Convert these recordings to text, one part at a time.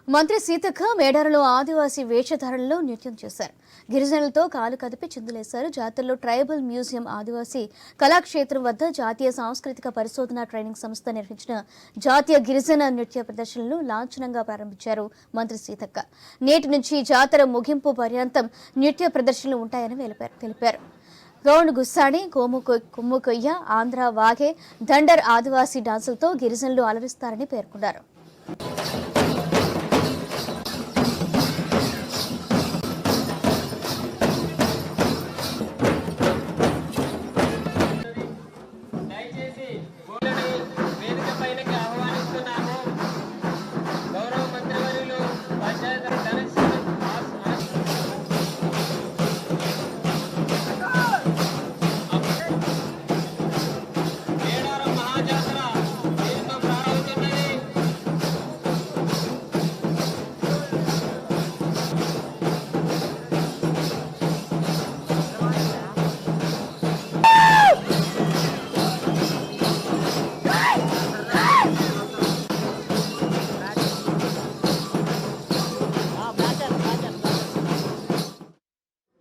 మంత్రి సీతక్క మేడారంలో ఆదివాసీ వేషధారణలో నృత్యం చేశారు. గిరిజనులతో కాలు కదిపి చిందులేశారు. జాతరలో ట్రైబల్ మ్యూజియం ఆదివాసీ కళాక్షేత్రం వద్ద జాతీయ సాంస్కృతిక పరిశోధన ట్రైనింగ్ సంస్థ నిర్వహించిన జాతీయ గిరిజన నృత్య ప్రదర్శనలు లాంఛనంగా ప్రారంభించారు మంత్రి సీతక్క. నేటి నుంచి జాతర ముగింపు పర్యంతం నృత్య ప్రదర్శనలు ఉంటాయని తెలిపారు. గౌండ్ గుస్సాడి, కొమ్ము కొయ్య, ఆంధ్ర వాగే, దండర్ ఆదివాసీ డాన్సులతో గిరిజనులు అలరిస్తారని పేర్కొన్నారు.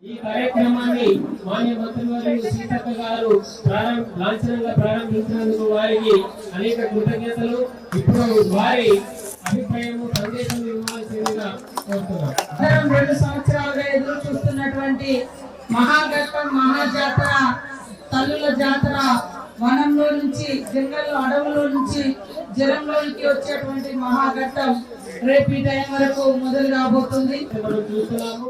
ఈ కార్యక్రమాన్ని మాన్య మంత్రివర్యులు సీతక్క గారు లాంఛనంగా ప్రారంభించినందుకు వారికి అనేక కృతజ్ఞతలు. ఇప్పుడు వారి అభిప్రాయము సందేశం ఇవ్వాల్సిందిగా కోరుతున్నాం. 2 సంవత్సరాలుగా ఎదురు చూస్తున్నటువంటి మహాఘట్టం మహాజాతర, తల్లుల జాతర, వనంలో నుంచి జంగల్లో అడవుల్లో నుంచి జలంలోనికి వచ్చేటువంటి మహాఘట్టం రేపు ఈ టైం వరకు మొదలు కాబోతుంది. మనం చూస్తున్నాము.